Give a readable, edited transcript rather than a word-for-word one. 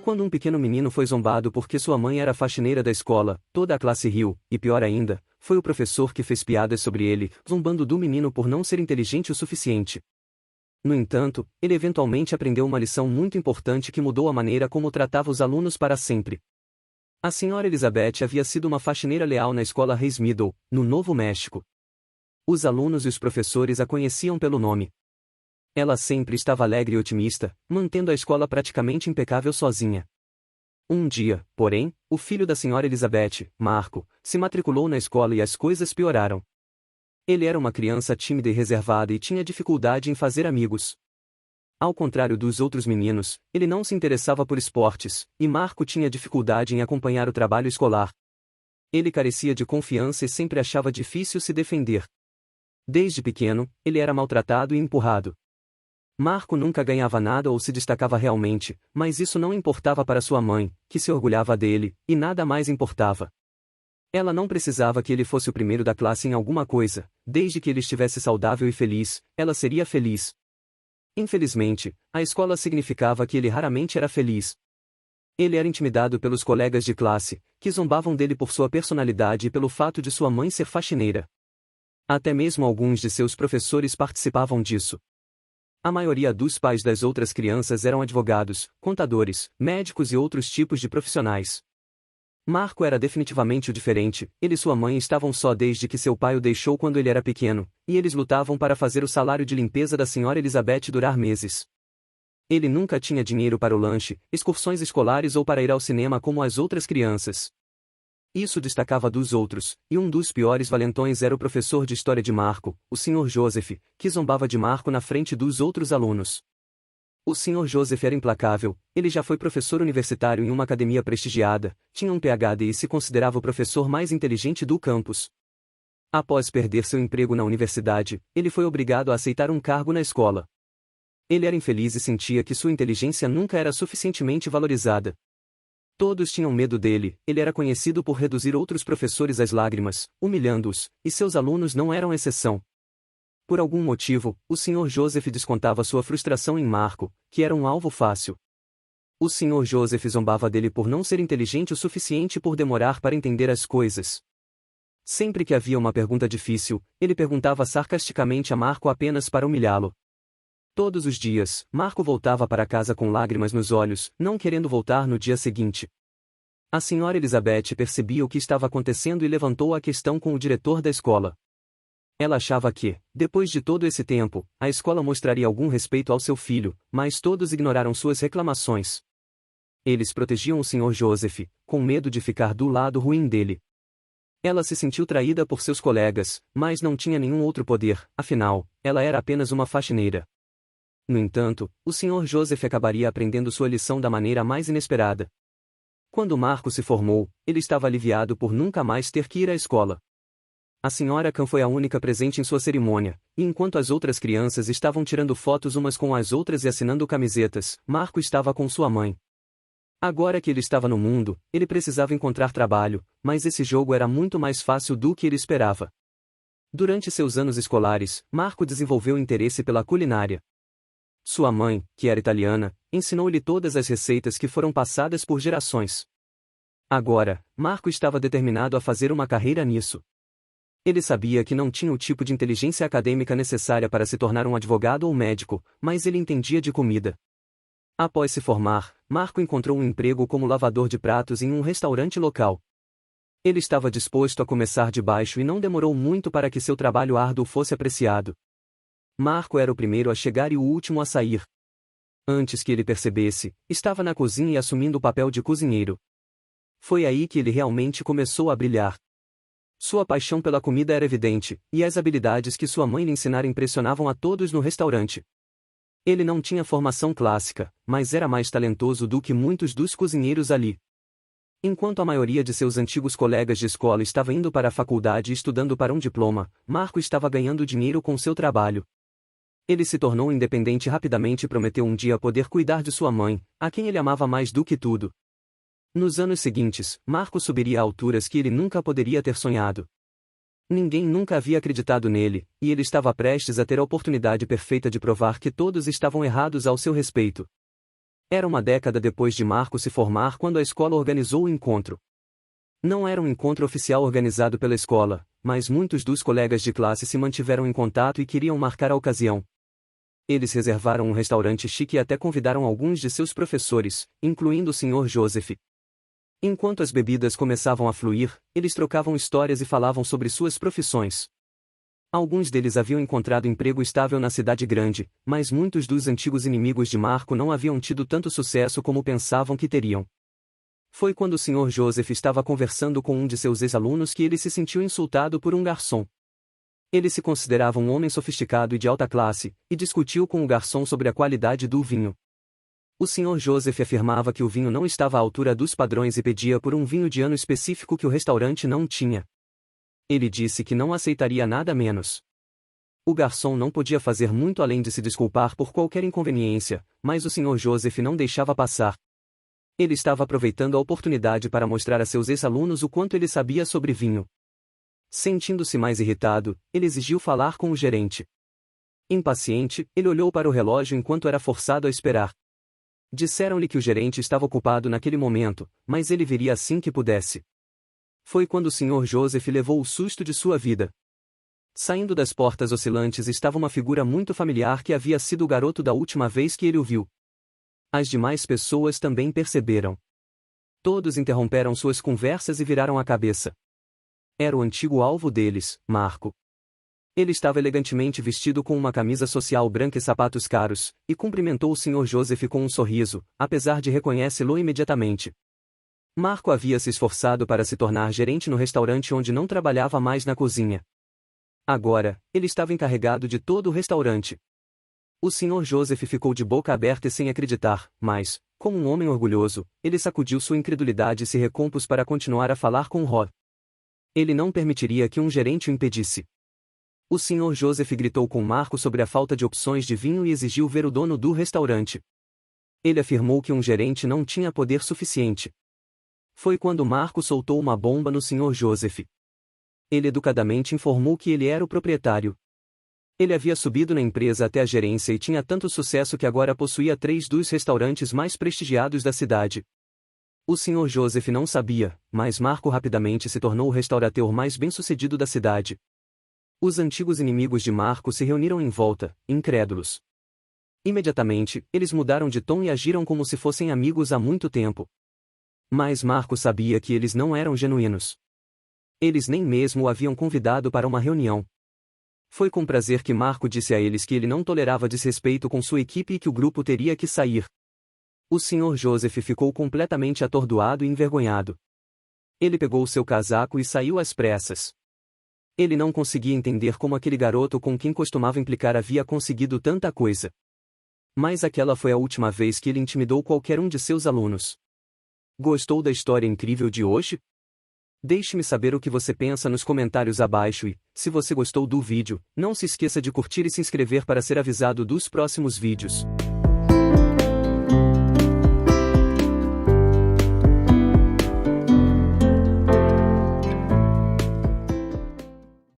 Quando um pequeno menino foi zombado porque sua mãe era faxineira da escola, toda a classe riu, e pior ainda, foi o professor que fez piadas sobre ele, zombando do menino por não ser inteligente o suficiente. No entanto, ele eventualmente aprendeu uma lição muito importante que mudou a maneira como tratava os alunos para sempre. A senhora Elizabeth havia sido uma faxineira leal na escola Hayes Middle, no Novo México. Os alunos e os professores a conheciam pelo nome. Ela sempre estava alegre e otimista, mantendo a escola praticamente impecável sozinha. Um dia, porém, o filho da senhora Elizabeth, Marco, se matriculou na escola e as coisas pioraram. Ele era uma criança tímida e reservada e tinha dificuldade em fazer amigos. Ao contrário dos outros meninos, ele não se interessava por esportes, e Marco tinha dificuldade em acompanhar o trabalho escolar. Ele carecia de confiança e sempre achava difícil se defender. Desde pequeno, ele era maltratado e empurrado. Marco nunca ganhava nada ou se destacava realmente, mas isso não importava para sua mãe, que se orgulhava dele, e nada mais importava. Ela não precisava que ele fosse o primeiro da classe em alguma coisa, desde que ele estivesse saudável e feliz, ela seria feliz. Infelizmente, a escola significava que ele raramente era feliz. Ele era intimidado pelos colegas de classe, que zombavam dele por sua personalidade e pelo fato de sua mãe ser faxineira. Até mesmo alguns de seus professores participavam disso. A maioria dos pais das outras crianças eram advogados, contadores, médicos e outros tipos de profissionais. Marco era definitivamente o diferente, ele e sua mãe estavam só desde que seu pai o deixou quando ele era pequeno, e eles lutavam para fazer o salário de limpeza da senhora Elizabeth durar meses. Ele nunca tinha dinheiro para o lanche, excursões escolares ou para ir ao cinema como as outras crianças. Isso destacava dos outros, e um dos piores valentões era o professor de história de Marco, o Sr. Joseph, que zombava de Marco na frente dos outros alunos. O Sr. Joseph era implacável, ele já foi professor universitário em uma academia prestigiada, tinha um PhD e se considerava o professor mais inteligente do campus. Após perder seu emprego na universidade, ele foi obrigado a aceitar um cargo na escola. Ele era infeliz e sentia que sua inteligência nunca era suficientemente valorizada. Todos tinham medo dele, ele era conhecido por reduzir outros professores às lágrimas, humilhando-os, e seus alunos não eram exceção. Por algum motivo, o Sr. Joseph descontava sua frustração em Marco, que era um alvo fácil. O Sr. Joseph zombava dele por não ser inteligente o suficiente por demorar para entender as coisas. Sempre que havia uma pergunta difícil, ele perguntava sarcasticamente a Marco apenas para humilhá-lo. Todos os dias, Marco voltava para casa com lágrimas nos olhos, não querendo voltar no dia seguinte. A senhora Elizabeth percebia o que estava acontecendo e levantou a questão com o diretor da escola. Ela achava que, depois de todo esse tempo, a escola mostraria algum respeito ao seu filho, mas todos ignoraram suas reclamações. Eles protegiam o Sr. Joseph, com medo de ficar do lado ruim dele. Ela se sentiu traída por seus colegas, mas não tinha nenhum outro poder, afinal, ela era apenas uma faxineira. No entanto, o Sr. Joseph acabaria aprendendo sua lição da maneira mais inesperada. Quando Marco se formou, ele estava aliviado por nunca mais ter que ir à escola. A senhora Khan foi a única presente em sua cerimônia, e enquanto as outras crianças estavam tirando fotos umas com as outras e assinando camisetas, Marco estava com sua mãe. Agora que ele estava no mundo, ele precisava encontrar trabalho, mas esse jogo era muito mais fácil do que ele esperava. Durante seus anos escolares, Marco desenvolveu interesse pela culinária. Sua mãe, que era italiana, ensinou-lhe todas as receitas que foram passadas por gerações. Agora, Marco estava determinado a fazer uma carreira nisso. Ele sabia que não tinha o tipo de inteligência acadêmica necessária para se tornar um advogado ou médico, mas ele entendia de comida. Após se formar, Marco encontrou um emprego como lavador de pratos em um restaurante local. Ele estava disposto a começar de baixo e não demorou muito para que seu trabalho árduo fosse apreciado. Marco era o primeiro a chegar e o último a sair. Antes que ele percebesse, estava na cozinha e assumindo o papel de cozinheiro. Foi aí que ele realmente começou a brilhar. Sua paixão pela comida era evidente, e as habilidades que sua mãe lhe ensinara impressionavam a todos no restaurante. Ele não tinha formação clássica, mas era mais talentoso do que muitos dos cozinheiros ali. Enquanto a maioria de seus antigos colegas de escola estava indo para a faculdade e estudando para um diploma, Marco estava ganhando dinheiro com seu trabalho. Ele se tornou independente rapidamente e prometeu um dia poder cuidar de sua mãe, a quem ele amava mais do que tudo. Nos anos seguintes, Marco subiria a alturas que ele nunca poderia ter sonhado. Ninguém nunca havia acreditado nele, e ele estava prestes a ter a oportunidade perfeita de provar que todos estavam errados ao seu respeito. Era uma década depois de Marco se formar quando a escola organizou o encontro. Não era um encontro oficial organizado pela escola, mas muitos dos colegas de classe se mantiveram em contato e queriam marcar a ocasião. Eles reservaram um restaurante chique e até convidaram alguns de seus professores, incluindo o Sr. Joseph. Enquanto as bebidas começavam a fluir, eles trocavam histórias e falavam sobre suas profissões. Alguns deles haviam encontrado emprego estável na cidade grande, mas muitos dos antigos inimigos de Marco não haviam tido tanto sucesso como pensavam que teriam. Foi quando o Sr. Joseph estava conversando com um de seus ex-alunos que ele se sentiu insultado por um garçom. Ele se considerava um homem sofisticado e de alta classe, e discutiu com o garçom sobre a qualidade do vinho. O Sr. Joseph afirmava que o vinho não estava à altura dos padrões e pedia por um vinho de ano específico que o restaurante não tinha. Ele disse que não aceitaria nada menos. O garçom não podia fazer muito além de se desculpar por qualquer inconveniência, mas o Sr. Joseph não deixava passar. Ele estava aproveitando a oportunidade para mostrar a seus ex-alunos o quanto ele sabia sobre vinho. Sentindo-se mais irritado, ele exigiu falar com o gerente. Impaciente, ele olhou para o relógio enquanto era forçado a esperar. Disseram-lhe que o gerente estava ocupado naquele momento, mas ele viria assim que pudesse. Foi quando o Sr. Joseph levou o susto de sua vida. Saindo das portas oscilantes estava uma figura muito familiar que havia sido o garoto da última vez que ele o viu. As demais pessoas também perceberam. Todos interromperam suas conversas e viraram a cabeça. Era o antigo alvo deles, Marco. Ele estava elegantemente vestido com uma camisa social branca e sapatos caros, e cumprimentou o Sr. Joseph com um sorriso, apesar de reconhecê-lo imediatamente. Marco havia se esforçado para se tornar gerente no restaurante onde não trabalhava mais na cozinha. Agora, ele estava encarregado de todo o restaurante. O Sr. Joseph ficou de boca aberta e sem acreditar, mas, como um homem orgulhoso, ele sacudiu sua incredulidade e se recompôs para continuar a falar com Rod. Ele não permitiria que um gerente o impedisse. O Sr. Joseph gritou com Marco sobre a falta de opções de vinho e exigiu ver o dono do restaurante. Ele afirmou que um gerente não tinha poder suficiente. Foi quando Marco soltou uma bomba no Sr. Joseph. Ele educadamente informou que ele era o proprietário. Ele havia subido na empresa até a gerência e tinha tanto sucesso que agora possuía 3 dos restaurantes mais prestigiados da cidade. O Sr. Joseph não sabia, mas Marco rapidamente se tornou o restaurateur mais bem-sucedido da cidade. Os antigos inimigos de Marco se reuniram em volta, incrédulos. Imediatamente, eles mudaram de tom e agiram como se fossem amigos há muito tempo. Mas Marco sabia que eles não eram genuínos. Eles nem mesmo o haviam convidado para uma reunião. Foi com prazer que Marco disse a eles que ele não tolerava desrespeito com sua equipe e que o grupo teria que sair. O Sr. Joseph ficou completamente atordoado e envergonhado. Ele pegou seu casaco e saiu às pressas. Ele não conseguia entender como aquele garoto com quem costumava implicar havia conseguido tanta coisa. Mas aquela foi a última vez que ele intimidou qualquer um de seus alunos. Gostou da história incrível de hoje? Deixe-me saber o que você pensa nos comentários abaixo e, se você gostou do vídeo, não se esqueça de curtir e se inscrever para ser avisado dos próximos vídeos.